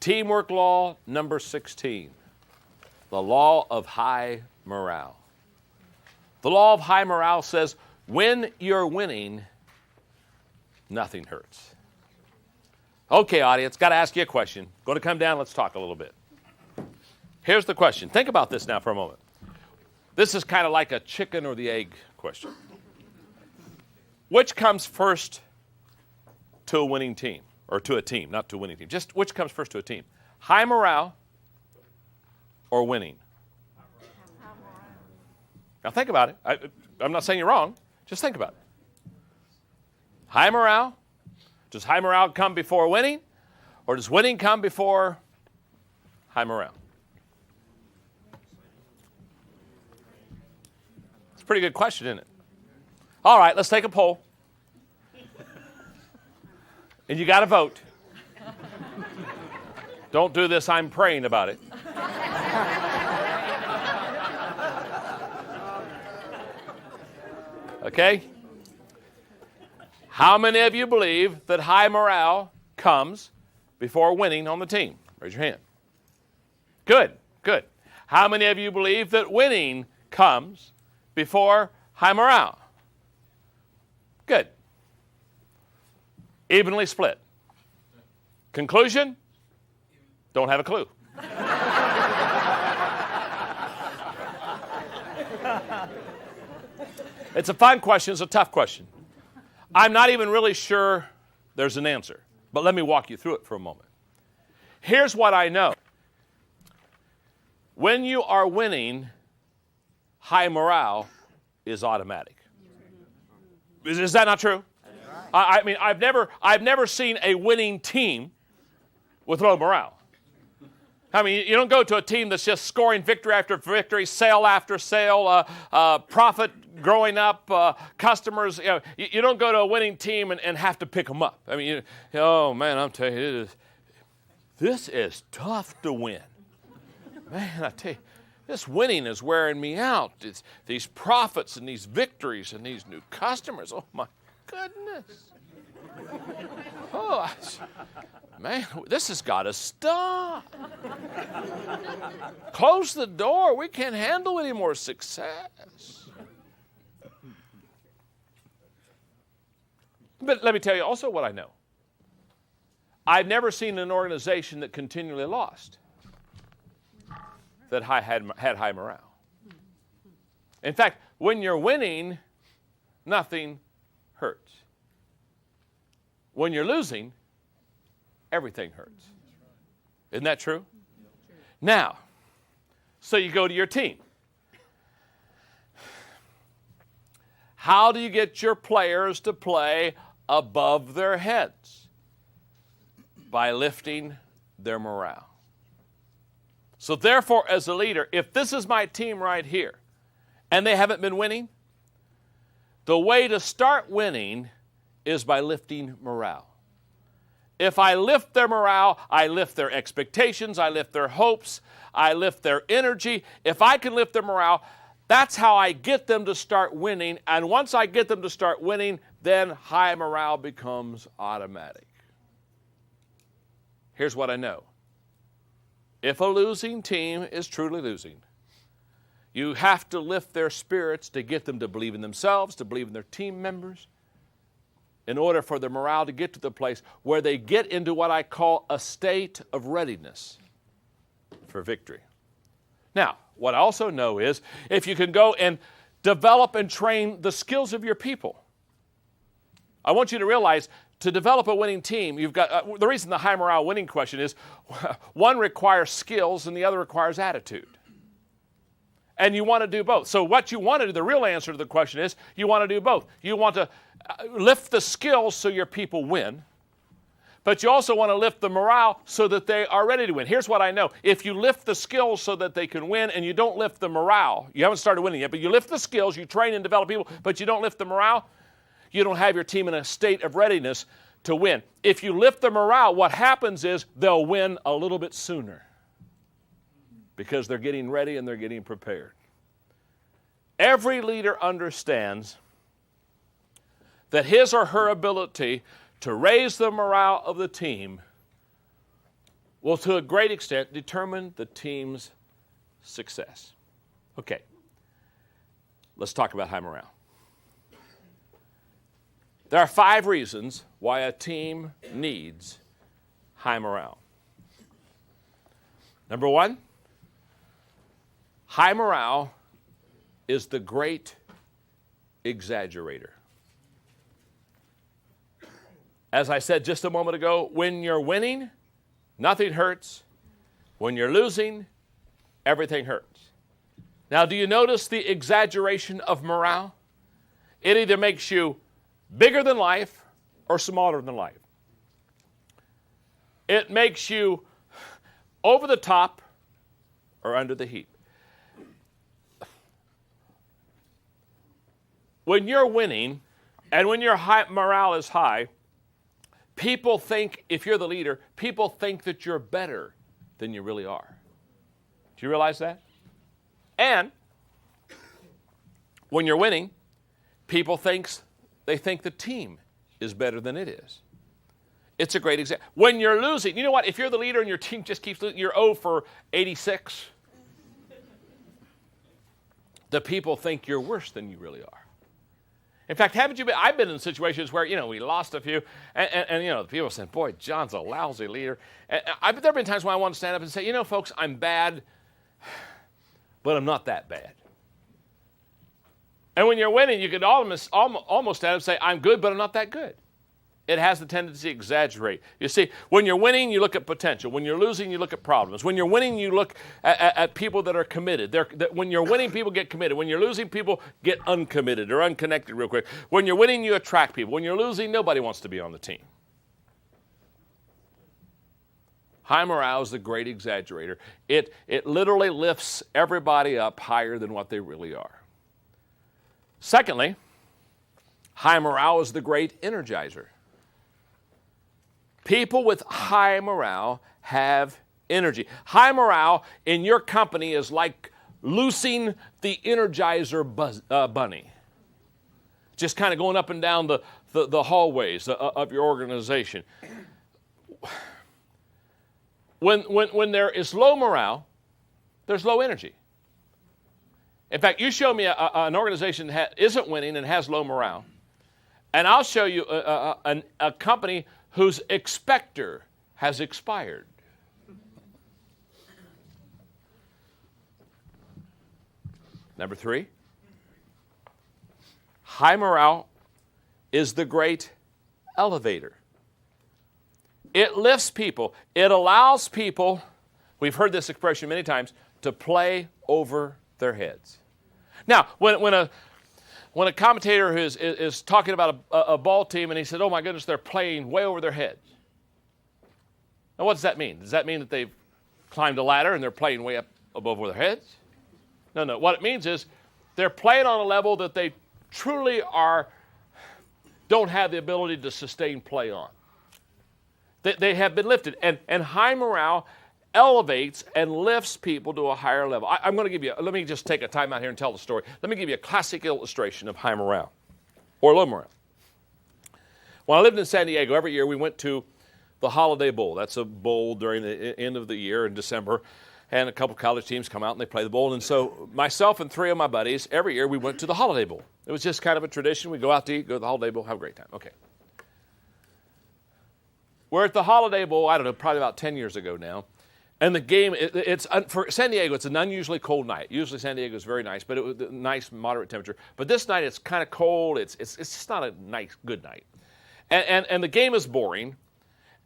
Teamwork law number 16, the law of high morale. The law of high morale says, when you're winning, nothing hurts. Okay, audience, got to ask you a question. Going to come down, let's talk a little bit. Here's the question. Think about this now for a moment. This is kind of like a chicken or the egg question. Which comes first to a winning team? Or to a team, not to a winning team. Just which comes first to a team? High morale or winning? Now think about it. I'm not saying you're wrong. Just think about it. High morale. Does high morale come before winning? Or does winning come before high morale? It's a pretty good question, isn't it? All right, let's take a poll. And you got to vote. Don't do this, I'm praying about it. Okay? How many of you believe that high morale comes before winning on the team? Raise your hand. Good, good. How many of you believe that winning comes before high morale? Good. Evenly split. Conclusion? Don't have a clue. It's a fun question. It's a tough question. I'm not even really sure there's an answer, but let me walk you through it for a moment. Here's what I know. When you are winning, high morale is automatic. Is that not true? I mean, I've never seen a winning team with low morale. I mean, you don't go to a team that's just scoring victory after victory, sale after sale, profit growing up, customers. You don't go to a winning team and have to pick them up. I mean, oh man, I'm telling you, this is tough to win. Man, I tell you, this winning is wearing me out. It's these profits and these victories and these new customers. Oh my goodness. Oh, man, this has got to stop. Close the door. We can't handle any more success. But let me tell you also what I know. I've never seen an organization that continually lost that had high morale. In fact, when you're winning, nothing hurts. When you're losing, everything hurts. Isn't that true? Now, so you go to your team. How do you get your players to play above their heads? By lifting their morale. So therefore, as a leader, if this is my team right here, and they haven't been winning, the way to start winning is by lifting morale. If I lift their morale, I lift their expectations, I lift their hopes, I lift their energy. If I can lift their morale, that's how I get them to start winning. And once I get them to start winning, then high morale becomes automatic. Here's what I know. If a losing team is truly losing, you have to lift their spirits to get them to believe in themselves, to believe in their team members, in order for their morale to get to the place where they get into what I call a state of readiness for victory. Now, what I also know is if you can go and develop and train the skills of your people. I want you to realize to develop a winning team, you've got the reason the high morale winning question is one requires skills and the other requires attitude. And you want to do both. So what you want to do, the real answer to the question is you want to do both. You want to lift the skills so your people win, but you also want to lift the morale so that they are ready to win. Here's what I know. If you lift the skills so that they can win and you don't lift the morale, you haven't started winning yet, but you lift the skills, you train and develop people, but you don't lift the morale, you don't have your team in a state of readiness to win. If you lift the morale, what happens is they'll win a little bit sooner because they're getting ready and they're getting prepared. Every leader understands that his or her ability to raise the morale of the team will to a great extent determine the team's success. Okay, let's talk about high morale. There are 5 reasons why a team needs high morale. Number 1, high morale is the great exaggerator. As I said just a moment ago, when you're winning, nothing hurts. When you're losing, everything hurts. Now, do you notice the exaggeration of morale? It either makes you bigger than life or smaller than life. It makes you over the top or under the heat. When you're winning and when your morale is high, people think, if you're the leader, people think that you're better than you really are. Do you realize that? And when you're winning, people think the team is better than it is. It's a great example. When you're losing, you know what? If you're the leader and your team just keeps losing, you're 0 for 86. The people think you're worse than you really are. In fact, haven't you been? I've been in situations where, we lost a few, and the people saying, boy, John's a lousy leader. And there have been times when I want to stand up and say, folks, I'm bad, but I'm not that bad. And when you're winning, you could almost stand up and say, I'm good, but I'm not that good. It has the tendency to exaggerate. You see, when you're winning, you look at potential. When you're losing, you look at problems. When you're winning, you look at people that are committed. When you're winning, people get committed. When you're losing, people get uncommitted or unconnected real quick. When you're winning, you attract people. When you're losing, nobody wants to be on the team. High morale is the great exaggerator. It literally lifts everybody up higher than what they really are. Secondly, high morale is the great energizer. People with high morale have energy. High morale in your company is like loosing the Energizer bunny. Just kind of going up and down the hallways of your organization. When there is low morale, there's low energy. In fact, you show me an organization that isn't winning and has low morale, and I'll show you a company whose expector has expired. Number 3, high morale is the great elevator. It lifts people. It allows people, we've heard this expression many times, to play over their heads. Now, when a commentator is talking about a ball team and he said, oh my goodness, they're playing way over their heads. Now what does that mean? Does that mean that they've climbed a ladder and they're playing way up above their heads? No. What it means is they're playing on a level that they truly don't have the ability to sustain play on. They have been lifted. And high morale elevates and lifts people to a higher level. I'm going to give you, let me just take a time out here and tell the story. Let me give you a classic illustration of high morale or low morale. When I lived in San Diego, every year we went to the Holiday Bowl. That's a bowl during the end of the year in December, and a couple college teams come out and they play the bowl. And so myself and 3 of my buddies, every year we went to the Holiday Bowl. It was just kind of a tradition. We go out to eat, go to the Holiday Bowl, have a great time. Okay. We're at the Holiday Bowl, I don't know, probably about 10 years ago now. And the game, for San Diego, it's an unusually cold night. Usually San Diego is very nice, but it was a nice, moderate temperature. But this night it's kind of cold. It's just not a nice, good night. And the game is boring.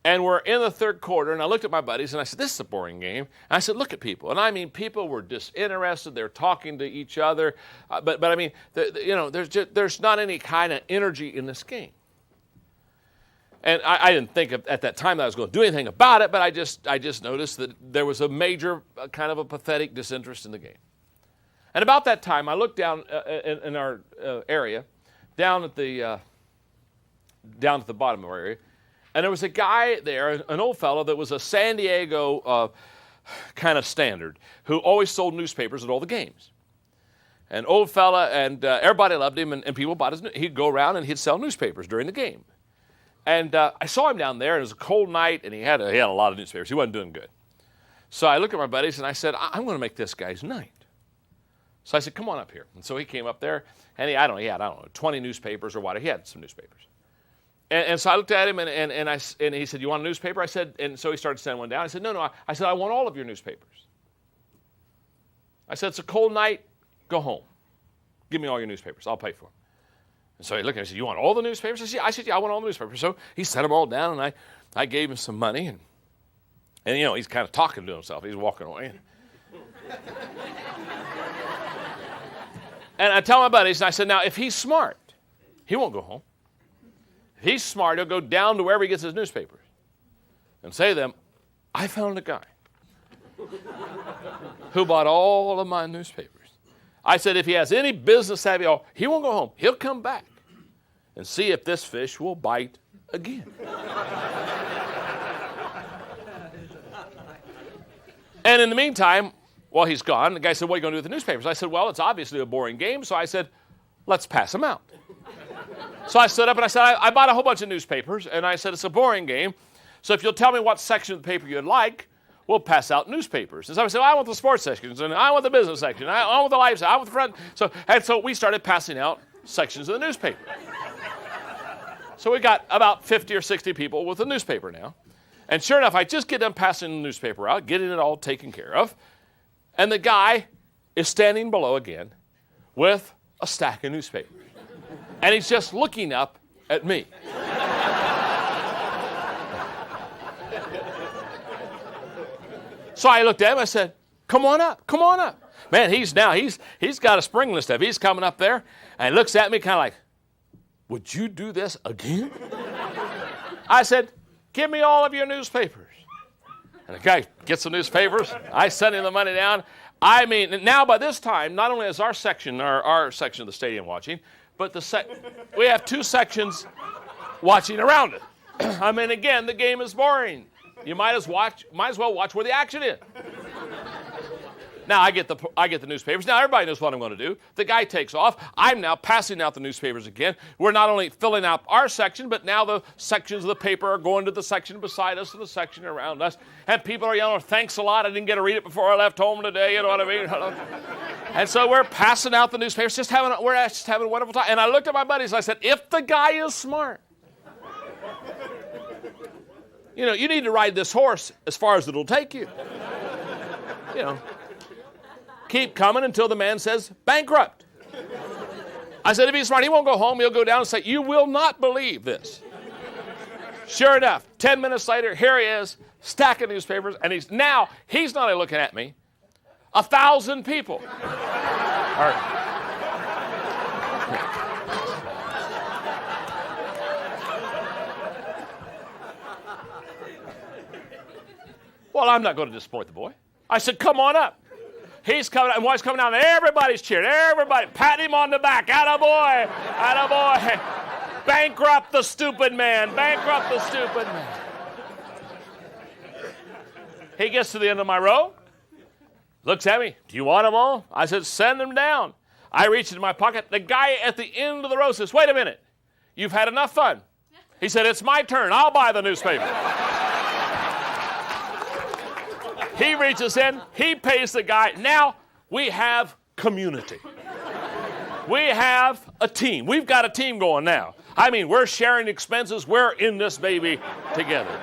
And we're in the third quarter, and I looked at my buddies, and I said, this is a boring game. And I said, look at people. And I mean, people were disinterested. They're talking to each other. But I mean, there's not any kind of energy in this game. And I didn't think at that time that I was going to do anything about it, but I just noticed that there was a major kind of a pathetic disinterest in the game. And about that time, I looked down in our area, down at the bottom of our area, and there was a guy there, an old fellow that was a San Diego kind of standard, who always sold newspapers at all the games. An old fella, and everybody loved him, and people bought his. He'd go around and he'd sell newspapers during the game. And I saw him down there, and it was a cold night, and he had a lot of newspapers. He wasn't doing good. So I looked at my buddies, and I said, I'm going to make this guy's night. So I said, come on up here. And so he came up there, and he had 20 newspapers or whatever. He had some newspapers. And so I looked at him, and he said, you want a newspaper? I said, and so he started sending one down. I said, no. I said, I want all of your newspapers. I said, it's a cold night. Go home. Give me all your newspapers. I'll pay for them. And so he looked at me and said, you want all the newspapers? I said, yeah, I want all the newspapers. So he set them all down, and I gave him some money. And he's kind of talking to himself. He's walking away. And I tell my buddies, and I said, now, if he's smart, he won't go home. If he's smart, he'll go down to wherever he gets his newspapers and say to them, I found a guy who bought all of my newspapers. I said, if he has any business savvy, he won't go home. He'll come back and see if this fish will bite again. And in the meantime, while he's gone, the guy said, what are you going to do with the newspapers? I said, well, it's obviously a boring game. So I said, let's pass them out. So I stood up and I said, I bought a whole bunch of newspapers. And I said, it's a boring game. So if you'll tell me what section of the paper you'd like, we'll pass out newspapers. And so I said, I want the sports sections, and I want the business section, I want the life section, I want the front. So we started passing out sections of the newspaper. So we got about 50 or 60 people with a newspaper now. And sure enough, I just get them passing the newspaper out, getting it all taken care of. And the guy is standing below again with a stack of newspapers. And he's just looking up at me. So I looked at him, I said, come on up. Man, he's got a spring in his step. He's coming up there, and he looks at me kind of like, would you do this again? I said, give me all of your newspapers. And the guy gets the newspapers. I sent him the money down. I mean, now by this time, not only is our section of the stadium watching, but we have two sections watching around it. I mean, again, the game is boring. You might as well watch where the action is. Now I get the newspapers. Now everybody knows what I'm going to do. The guy takes off. I'm now passing out the newspapers again. We're not only filling out our section, but now the sections of the paper are going to the section beside us and the section around us. And people are yelling, thanks a lot. I didn't get to read it before I left home today. You know what I mean? And so we're passing out the newspapers, we're just having a wonderful time. And I looked at my buddies and I said, if the guy is smart, you need to ride this horse as far as it'll take you. Keep coming until the man says bankrupt. I said, if he's smart, he won't go home. He'll go down and say, you will not believe this. Sure enough, 10 minutes later, here he is, stack of newspapers, and he's not only looking at me, 1,000 people are. Well, I'm not going to disappoint the boy. I said, come on up. He's coming up, and while he's coming down, everybody's cheering. Everybody, pat him on the back. Attaboy, attaboy. Bankrupt the stupid man. Bankrupt the stupid man. He gets to the end of my row, looks at me. Do you want them all? I said, send them down. I reach into my pocket. The guy at the end of the row says, wait a minute. You've had enough fun. He said, it's my turn. I'll buy the newspaper. He reaches in, he pays the guy. Now we have community. We have a team. We've got a team going now. I mean, we're sharing expenses. We're in this baby together.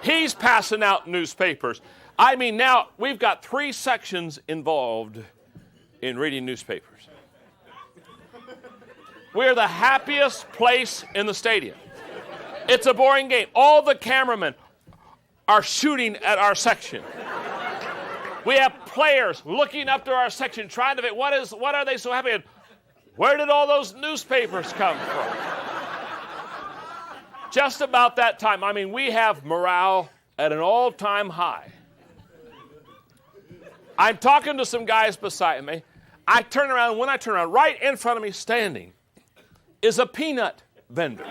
He's passing out newspapers. I mean, now we've got 3 sections involved in reading newspapers. We're the happiest place in the stadium. It's a boring game. All the cameramen are shooting at our section. We have players looking up to our section, trying to what are they so happy? Where did all those newspapers come from? Just about that time, I mean, we have morale at an all-time high. I'm talking to some guys beside me. I turn around, and when I turn around, right in front of me standing is a peanut vendor.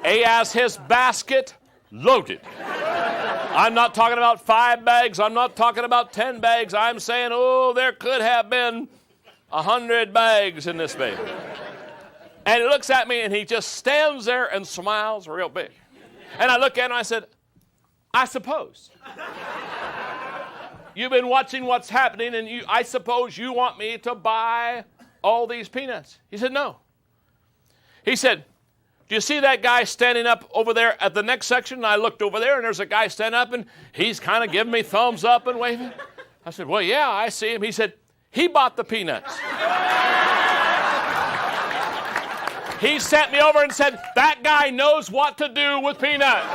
He has his basket loaded I'm not talking about 5 bags. I'm not talking about 10 bags. I'm saying, there could have been 100 bags in this baby. And he looks at me and he just stands there and smiles real big. And I look at him and I said, I suppose. You've been watching what's happening and I suppose you want me to buy all these peanuts. He said, no. He said, do you see that guy standing up over there at the next section? And I looked over there, and there's a guy standing up, and he's kind of giving me thumbs up and waving. I said, well, yeah, I see him. He said, he bought the peanuts. He sent me over and said, that guy knows what to do with peanuts.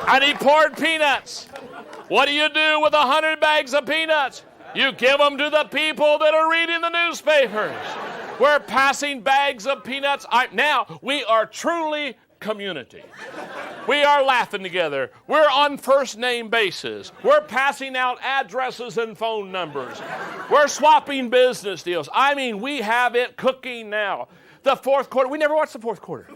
And he poured peanuts. What do you do with 100 bags of peanuts? You give them to the people that are reading the newspapers. We're passing bags of peanuts. Now, we are truly community. We are laughing together. We're on first name basis. We're passing out addresses and phone numbers. We're swapping business deals. I mean, we have it cooking now. The fourth quarter, we never watched the fourth quarter.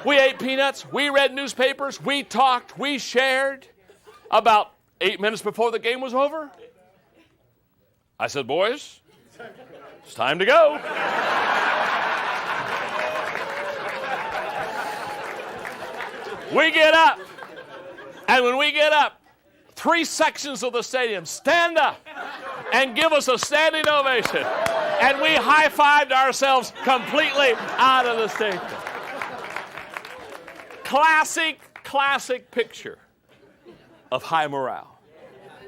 We ate peanuts. We read newspapers. We talked. We shared. About 8 minutes before the game was over, I said, boys, it's time to go. We get up. And when we get up, 3 sections of the stadium stand up and give us a standing ovation. And we high-fived ourselves completely out of the stadium. Classic picture of high morale.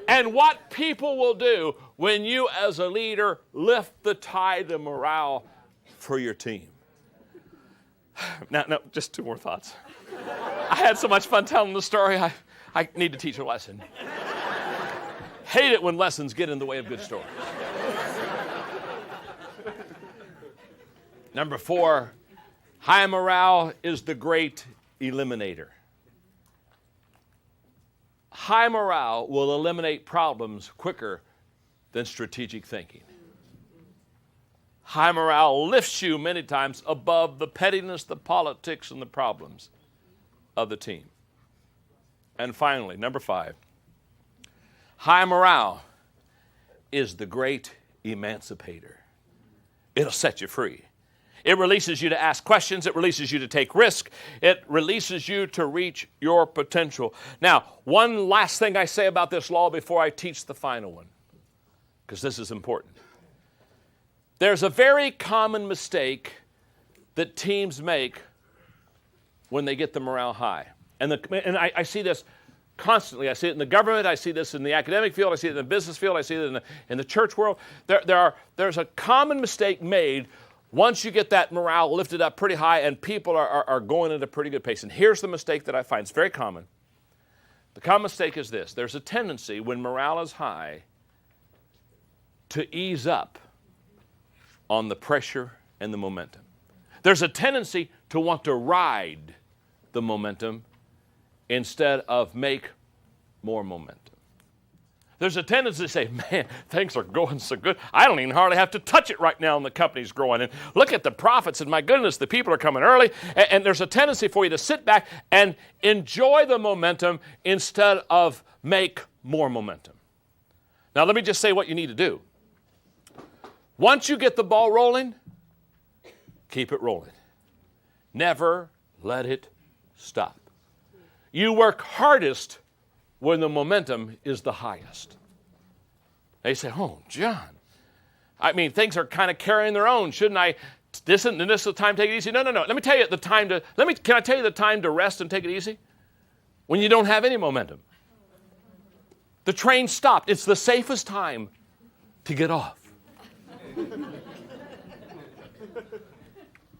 And what people will do when you as a leader lift the tide of morale for your team. Now, just 2 more thoughts. I had so much fun telling the story, I need to teach a lesson. Hate it when lessons get in the way of good stories. Number 4, high morale is the great eliminator. High morale will eliminate problems quicker than strategic thinking. High morale lifts you many times above the pettiness, the politics, and the problems of the team. And finally, number 5, high morale is the great emancipator. It'll set you free. It releases you to ask questions. It releases you to take risk. It releases you to reach your potential. Now, one last thing I say about this law before I teach the final one, because this is important. There's a very common mistake that teams make when they get the morale high. And I see this constantly. I see it in the government. I see this in the academic field. I see it in the business field. I see it in the church world. There's a common mistake made once you get that morale lifted up pretty high and people are going at a pretty good pace. And here's the mistake that I find. It's very common. The common mistake is this. There's a tendency when morale is high to ease up on the pressure and the momentum. There's a tendency to want to ride the momentum instead of make more momentum. There's a tendency to say, man, things are going so good. I don't even hardly have to touch it right now and the company's growing. And look at the profits and my goodness, the people are coming early. And there's a tendency for you to sit back and enjoy the momentum instead of make more momentum. Now, let me just say what you need to do. Once you get the ball rolling, keep it rolling. Never let it stop. You work hardest when the momentum is the highest. They say, oh, John, I mean, things are kind of carrying their own. Shouldn't I, this is the time to take it easy? No. Let me tell you can I tell you the time to rest and take it easy? When you don't have any momentum. The train stopped. It's the safest time to get off.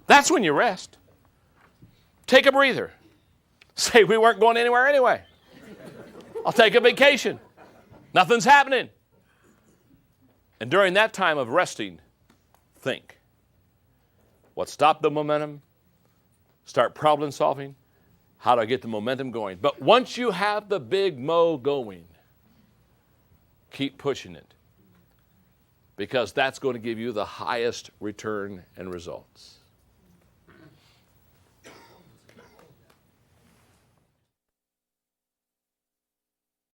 That's when you rest. Take a breather. Say, we weren't going anywhere anyway. I'll take a vacation. Nothing's happening. And during that time of resting, think. What stopped the momentum? Start problem solving. How do I get the momentum going? But once you have the big mo going, keep pushing it. Because that's going to give you the highest return and results.